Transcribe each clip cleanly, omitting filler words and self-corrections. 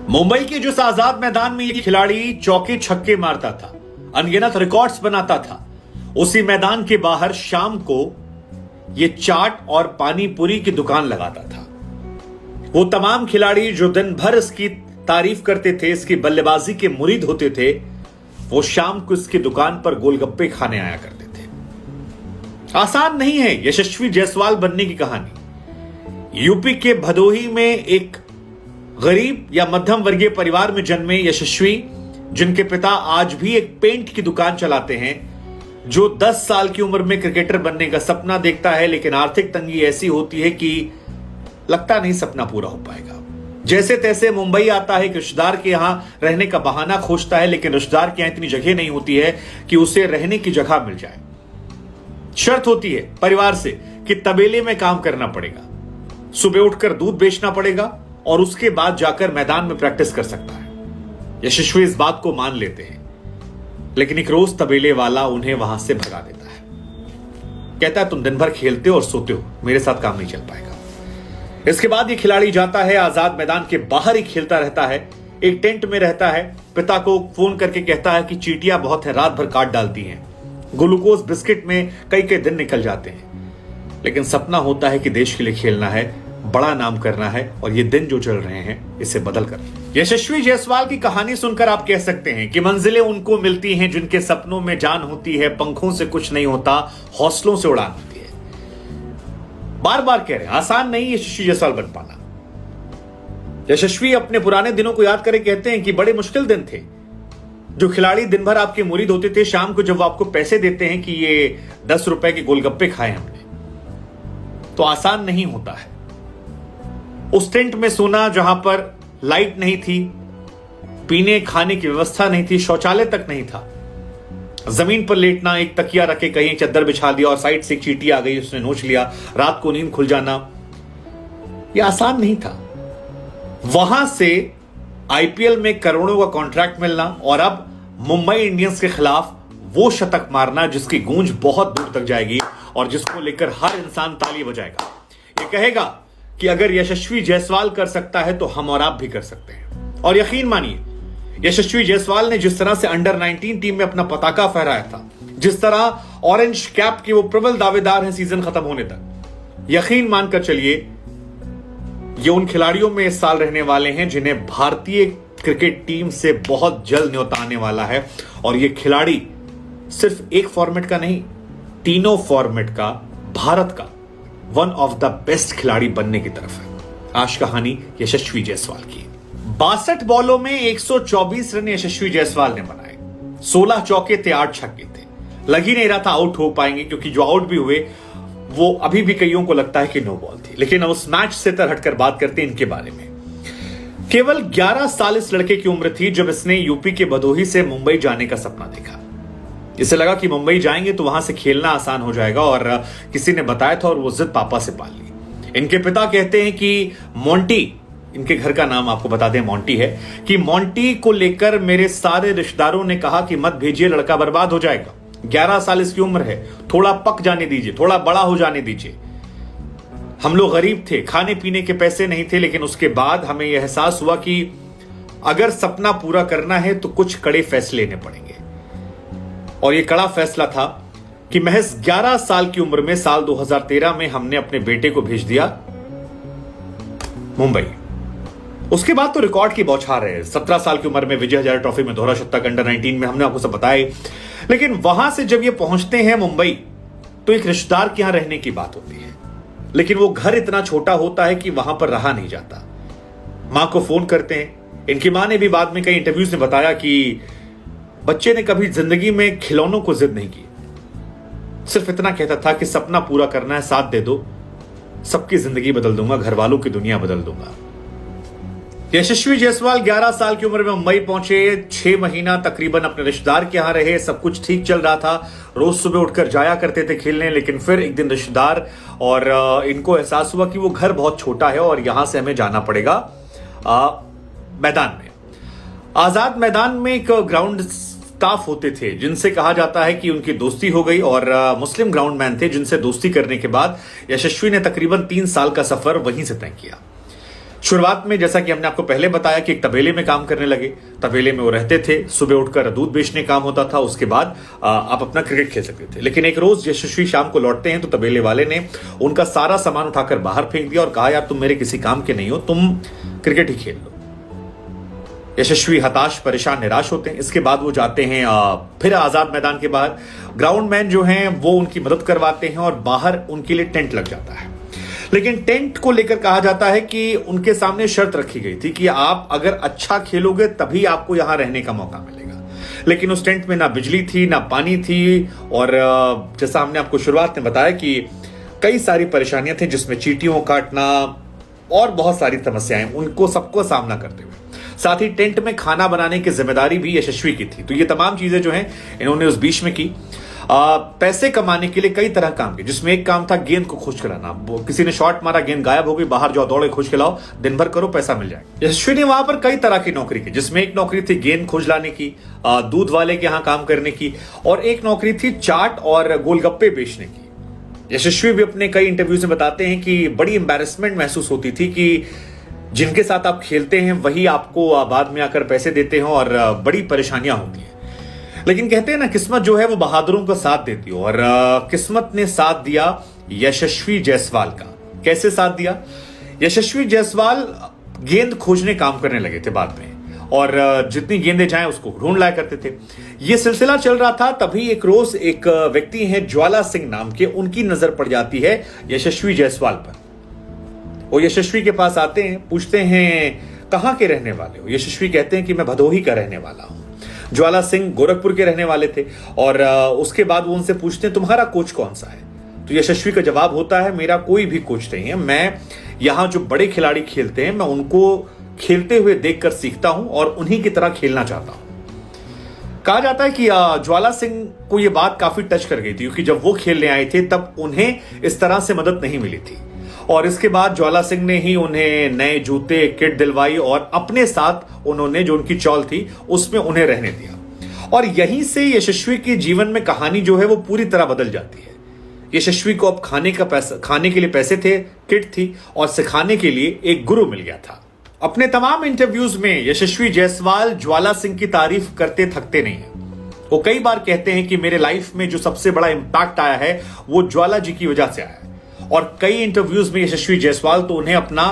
मुंबई के जिस आजाद मैदान में ये खिलाड़ी चौके छक्के मारता था, अनगिनत रिकॉर्ड्स बनाता था, उसी मैदान के बाहर शाम को ये चाट और पानी पूरी की दुकान लगाता था। वो तमाम खिलाड़ी जो दिन भर इसकी तारीफ करते थे, इसकी बल्लेबाजी के मुरीद होते थे, वो शाम को इसकी दुकान पर गोलगप्पे खाने आया करते थे। आसान नहीं है यशस्वी जायसवाल बनने की कहानी। यूपी के भदोही में एक गरीब या मध्यम वर्गीय परिवार में जन्मे यशस्वी, जिनके पिता आज भी एक पेंट की दुकान चलाते हैं, जो 10 साल की उम्र में क्रिकेटर बनने का सपना देखता है, लेकिन आर्थिक तंगी ऐसी होती है कि लगता नहीं सपना पूरा हो पाएगा। जैसे तैसे मुंबई आता है, रिश्तेदार के यहां रहने का बहाना खोजता है, लेकिन रिश्तेदार के यहां इतनी जगह नहीं होती है कि उसे रहने की जगह मिल जाए। शर्त होती है परिवार से कि तबेले में काम करना पड़ेगा, सुबह उठकर दूध बेचना पड़ेगा और उसके बाद जाकर मैदान में प्रैक्टिस कर सकता है। यशस्वी इस बात को मान लेते हैं, लेकिन एक रोज तबेले वाला उन्हें वहां से भगा देता है। कहता है तुम दिन भर खेलते हो और सोते हो, मेरे साथ काम नहीं चल पाएगा। इसके बाद ये खिलाड़ी जाता है, आजाद मैदान के बाहर ही खेलता रहता है, एक टेंट में रहता है। पिता को फोन करके कहता है कि चींटियां बहुत है, रात भर काट डालती हैं। ग्लूकोज बिस्किट में कई कई दिन निकल जाते हैं, लेकिन सपना होता है कि देश के लिए खेलना है, बड़ा नाम करना है, और ये दिन जो चल रहे हैं इसे बदल कर। यशस्वी जायसवाल की कहानी सुनकर आप कह सकते हैं कि मंजिलें उनको मिलती हैं जिनके सपनों में जान होती है, पंखों से कुछ नहीं होता, हौसलों से उड़ान होती है। बार बार कह रहे हैं आसान नहीं यशस्वी जायसवाल बन पाना। यशस्वी अपने पुराने दिनों को याद करे कहते हैं कि बड़े मुश्किल दिन थे। जो खिलाड़ी दिन भर आपके मुरीद होते थे, शाम को जब वो आपको पैसे देते हैं कि ये 10 रुपए के गोलगप्पे खाए हमने, तो आसान नहीं होता है। उस टेंट में सोना जहां पर लाइट नहीं थी, पीने खाने की व्यवस्था नहीं थी, शौचालय तक नहीं था, जमीन पर लेटना, एक तकिया रखे कहीं चादर बिछा दिया और साइड से एक चींटी आ गई, उसने नोच लिया, रात को नींद खुल जाना, यह आसान नहीं था। वहां से आईपीएल में करोड़ों का कॉन्ट्रैक्ट मिलना और अब मुंबई इंडियंस के खिलाफ वो शतक मारना जिसकी गूंज बहुत दूर तक जाएगी और जिसको लेकर हर इंसान ताली बजाएगा। ये कहेगा कि अगर यशस्वी जायसवाल कर सकता है तो हम और आप भी कर सकते हैं। और यकीन मानिए, यशस्वी जायसवाल ने जिस तरह से अंडर 19 टीम में अपना पताका फहराया था, जिस तरह ऑरेंज कैप के वो प्रबल दावेदार हैं सीजन खत्म होने तक, यकीन मानकर चलिए ये उन खिलाड़ियों में इस साल रहने वाले हैं जिन्हें भारतीय क्रिकेट टीम से बहुत जल्द न्योता आने वाला है। और ये खिलाड़ी सिर्फ एक फॉर्मेट का नहीं, तीनों फॉर्मेट का भारत का वन ऑफ द बेस्ट खिलाड़ी बनने की तरफ है। आज कहानी यशस्वी जायसवाल की। 62 बॉलों में 124 रन यशस्वी जायसवाल ने बनाए, 16 चौके थे, 8 छक्के थे। लग ही नहीं रहा था आउट हो पाएंगे, क्योंकि जो आउट भी हुए वो अभी भी कईयों को लगता है कि नो बॉल थी। लेकिन उस मैच से हटकर बात करते हैं इनके बारे में। केवल 11 साल इस लड़के की उम्र थी जब इसने यूपी के भदोही से मुंबई जाने का सपना देखा। इसे लगा कि मुंबई जाएंगे तो वहां से खेलना आसान हो जाएगा, और किसी ने बताया था और वो जिद पापा से पाल ली। इनके पिता कहते हैं कि मोंटी, इनके घर का नाम आपको बता दें मोंटी है, कि मोंटी को लेकर मेरे सारे रिश्तेदारों ने कहा कि मत भेजिए, लड़का बर्बाद हो जाएगा। 11 साल इसकी उम्र है, थोड़ा पक जाने दीजिए, थोड़ा बड़ा हो जाने दीजिए। हम लोग गरीब थे, खाने पीने के पैसे नहीं थे, लेकिन उसके बाद हमें यह एहसास हुआ कि अगर सपना पूरा करना है तो कुछ कड़े फैसले लेने पड़ेंगे। और यह कड़ा फैसला था कि महज 11 साल की उम्र में साल 2013 में हमने अपने बेटे को भेज दिया मुंबई। उसके बाद तो रिकॉर्ड की बौछार है। 17 साल की उम्र में विजय हजारे ट्रॉफी में दोहरा शतक, अंडर 19 में, हमने आपको सब बताया। लेकिन वहां से जब ये पहुंचते हैं मुंबई, तो एक रिश्तेदार के यहां रहने की बात होती है, लेकिन वो घर इतना छोटा होता है कि वहां पर रहा नहीं जाता। मां को फोन करते हैं। इनकी मां ने भी बाद में कई इंटरव्यूज में बताया कि बच्चे ने कभी जिंदगी में खिलौनों को जिद नहीं की, सिर्फ इतना कहता था कि सपना पूरा करना है, साथ दे दो, सबकी जिंदगी बदल दूंगा, घर वालों की दुनिया बदल दूंगा। यशस्वी जायसवाल 11 साल की उम्र में मुंबई पहुंचे, 6 महीना तकरीबन अपने रिश्तेदार के यहां रहे। सब कुछ ठीक चल रहा था, रोज सुबह उठकर जाया करते थे खेलने। लेकिन फिर एक दिन रिश्तेदार और इनको एहसास हुआ कि वो घर बहुत छोटा है और यहां से हमें जाना पड़ेगा मैदान में। आजाद मैदान में एक ग्राउंड स्टाफ होते थे जिनसे कहा जाता है कि उनकी दोस्ती हो गई, और मुस्लिम ग्राउंडमैन थे जिनसे दोस्ती करने के बाद यशस्वी ने तकरीबन 3 साल का सफर वहीं से तय किया। शुरुआत में जैसा कि हमने आपको पहले बताया कि एक तबेले में काम करने लगे, तबेले में वो रहते थे, सुबह उठकर दूध बेचने काम होता था, उसके बाद आप अपना क्रिकेट खेल सकते थे। लेकिन एक रोज यशस्वी शाम को लौटते हैं तो तबेले वाले ने उनका सारा सामान उठाकर बाहर फेंक दिया और कहा, यार तुम मेरे किसी काम के नहीं हो, तुम क्रिकेट ही खेल लो। यशस्वी हताश, परेशान, निराश होते हैं। इसके बाद वो जाते हैं फिर आजाद मैदान के बाहर। ग्राउंड मैन जो हैं वो उनकी मदद करवाते हैं और बाहर उनके लिए टेंट लग जाता है। लेकिन टेंट को लेकर कहा जाता है कि उनके सामने शर्त रखी गई थी कि आप अगर अच्छा खेलोगे तभी आपको यहां रहने का मौका मिलेगा। लेकिन उस टेंट में ना बिजली थी, ना पानी थी, और जैसा हमने आपको शुरुआत में बताया कि कई सारी परेशानियां थी, जिसमें चींटियों काटना और बहुत सारी समस्याएं उनको सबको सामना करते हुए। साथ ही टेंट में खाना बनाने की जिम्मेदारी भी यशस्वी की थी। तो ये तमाम चीजें जो हैं इन्होंने उस बीच में की। पैसे कमाने के लिए कई तरह काम किए, जिसमें एक काम था गेंद को खोज खिलाना। किसी ने शॉट मारा, गेंद गायब हो गई, बाहर जाओ, दौड़े, खोज खिलाओ, दिन भर करो, पैसा मिल जाएगा। यशस्वी ने वहां पर कई तरह की नौकरी की, जिसमें एक नौकरी थी गेंद खोज लाने की, दूध वाले के यहां काम करने की, और एक नौकरी थी चाट और गोलगप्पे बेचने की। यशस्वी भी अपने कई इंटरव्यूज में बताते हैं कि बड़ी एम्बैरेसमेंट महसूस होती थी कि जिनके साथ आप खेलते हैं वही आपको बाद में आकर पैसे देते हैं और बड़ी परेशानियां होती हैं। लेकिन कहते हैं ना, किस्मत जो है वो बहादुरों का साथ देती है, और किस्मत ने साथ दिया यशस्वी जायसवाल का। कैसे साथ दिया? यशस्वी जायसवाल गेंद खोजने काम करने लगे थे बाद में, और जितनी गेंदें जाएं उसको ढूंढ लाया करते थे। यह सिलसिला चल रहा था, तभी एक रोज एक व्यक्ति है ज्वाला सिंह नाम के, उनकी नजर पड़ जाती है यशस्वी जायसवाल पर। वो यशस्वी के पास आते हैं, पूछते हैं कहां के रहने वाले हो? यशस्वी कहते हैं कि मैं भदोही का रहने वाला हूं। ज्वाला सिंह गोरखपुर के रहने वाले थे, और उसके बाद वो उनसे पूछते हैं तुम्हारा कोच कौन सा है? तो यशस्वी का जवाब होता है, मेरा कोई भी कोच नहीं है, मैं यहां जो बड़े खिलाड़ी खेलते हैं मैं उनको खेलते हुए देखकर सीखता हूं और उन्हीं की तरह खेलना चाहता हूं। कहा जाता है कि ज्वाला सिंह को यह बात काफी टच कर गई थी, क्योंकि जब वो खेलने आए थे तब उन्हें इस तरह से मदद नहीं मिली थी, और इसके बाद ज्वाला सिंह ने ही उन्हें नए जूते, किट दिलवाई, और अपने साथ उन्होंने जो उनकी चौल थी उसमें उन्हें रहने दिया। और यहीं से यशस्वी के जीवन में कहानी जो है वो पूरी तरह बदल जाती है। यशस्वी को अब खाने के लिए पैसे थे, किट थी, और सिखाने के लिए एक गुरु मिल गया था। अपने तमाम इंटरव्यूज में यशस्वी जायसवाल ज्वाला सिंह की तारीफ करते थकते नहीं है। वो कई बार कहते हैं कि मेरे लाइफ में जो सबसे बड़ा इंपैक्ट आया है वो ज्वाला जी की वजह से आया है। और कई इंटरव्यूज में यशस्वी जायसवाल तो उन्हें अपना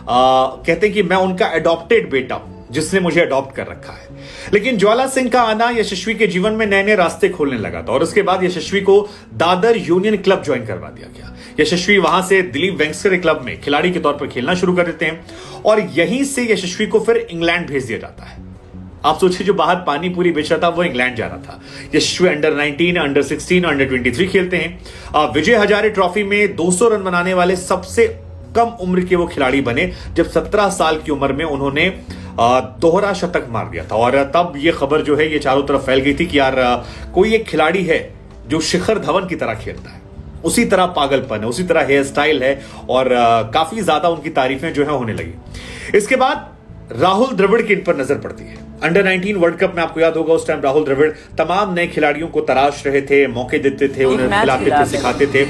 कहते हैं कि मैं उनका एडॉप्टेड बेटा हूं, जिसने मुझे अडॉप्ट कर रखा है। लेकिन ज्वाला सिंह का आना यशस्वी के जीवन में नए नए रास्ते खोलने लगा था, और उसके बाद यशस्वी को दादर यूनियन क्लब ज्वाइन करवा दिया गया। यशस्वी वहां से दिलीप वेंकसरे क्लब में खिलाड़ी के तौर पर खेलना शुरू कर देते हैं, और यहीं से यशस्वी को फिर इंग्लैंड भेज दिया जाता है। आप सोचिए, जो बाहर पानी पूरी बेच रहा था वो इंग्लैंड जा रहा था। यशस्वी अंडर 19, अंडर 16, अंडर 23 खेलते हैं। विजय हजारे ट्रॉफी में 200 रन बनाने वाले सबसे कम उम्र के वो खिलाड़ी बने, जब 17 साल की उम्र में उन्होंने दोहरा शतक मार दिया था। और तब ये खबर जो है ये चारों तरफ फैल गई थी कि यार कोई एक खिलाड़ी है जो शिखर धवन की तरह खेलता है, उसी तरह पागलपन है, उसी तरह हेयर स्टाइल है, और काफी ज्यादा उनकी तारीफें जो है होने लगी। इसके बाद राहुल द्रविड़ की इन पर नजर पड़ती है। अंडर 19 वर्ल्ड कप में आपको याद होगा, उस टाइम राहुल द्रविड़ तमाम नए खिलाड़ियों को तराश रहे थे, मौके देते थे, उन्हें खिलाते थे, सिखाते थे,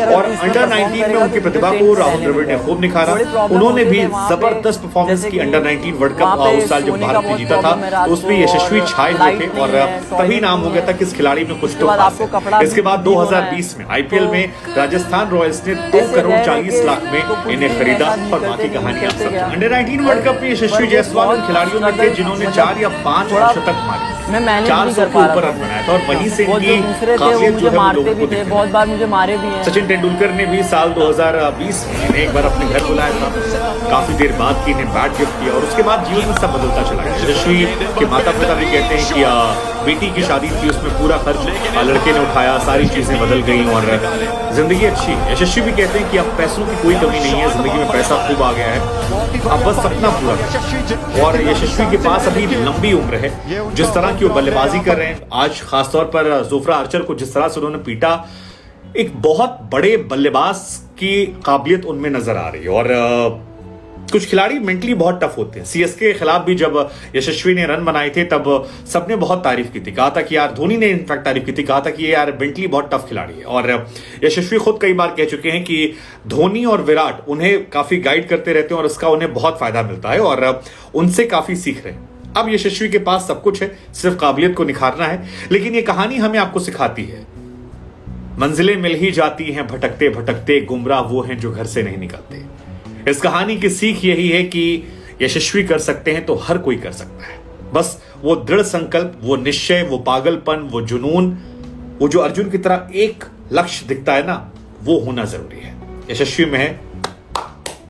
और अंडर 19 में उनकी प्रतिभा को राहुल द्रविड़ ने खूब निखारा। उन्होंने भी जबरदस्त परफॉर्मेंस की। अंडर 19 वर्ल्ड कप उस साल जब भारत ने जीता था तो उसमें यशस्वी छाए हुए थे, और तभी नाम हो गया था कि इस खिलाड़ी में कुछ तो खास है। इसके बाद 2020 में आईपीएल में राजस्थान रॉयल्स ने 2 करोड़ 40 लाख में इन्हें खरीदा, और बाकी कहानी आप समझे। अंडर 19 वर्ल्ड कप में यशस्वी जायसवाल उन खिलाड़ियों में थे जिन्होंने 4 या 5 शतक मारे, 400 के ऊपर रन बनाया था, और वहीं से इनकी काबिलियत जो है लोगों को दिखी। बहुत बार मुझे मारे भी हैं। सचिन तेंदुलकर ने भी साल 2020 में इन्हें एक बार अपने घर बुलाया था, काफी देर बाद की इन्हें बैट गिफ्ट किया, और उसके बाद जीवन में सब बदलता चला गया। यशस्वी के माता पिता भी कहते हैं कि बेटी की शादी थी, उसमें पूरा खर्च लड़के ने उठाया, सारी चीजें बदल गई और जिंदगी अच्छी। यशस्वी भी कहते हैं कि अब पैसों की कोई कमी नहीं है, जिंदगी में पैसा खूब आ गया है, अब बस सपना पूरा करें। और यशस्वी के पास अभी लंबी उम्र है। जिस तरह की वो बल्लेबाजी कर रहे हैं आज, खासतौर पर जोफ्रा आर्चर को जिस तरह से उन्होंने पीटा, एक बहुत बड़े बल्लेबाज की काबिलियत उनमें नजर आ रही है। और कुछ खिलाड़ी मेंटली बहुत टफ होते हैं। सीएसके के खिलाफ भी जब यशस्वी ने रन बनाए थे तब सबने बहुत तारीफ की थी, कहा था कि यार, धोनी ने इनफैक्ट तारीफ की थी, कहा था कि ये यार मेंटली बहुत टफ खिलाड़ी है। और यशस्वी खुद कई बार कह चुके हैं कि धोनी और विराट उन्हें काफी गाइड करते रहते हैं और इसका उन्हें बहुत फायदा मिलता है और उनसे काफी सीख रहे हैं। अब यशस्वी के पास सब कुछ है, सिर्फ काबिलियत को निखारना है। लेकिन ये कहानी हमें आपको सिखाती है, मंजिलें मिल ही जाती हैं भटकते भटकते, गुमराह वो हैं जो घर से नहीं निकलते। इस कहानी की सीख यही है कि यशस्वी कर सकते हैं तो हर कोई कर सकता है। बस वो दृढ़ संकल्प, वो निश्चय, वो पागलपन, वो जुनून, वो जो अर्जुन की तरह एक लक्ष्य दिखता है ना, वो होना जरूरी है। यशस्वी में है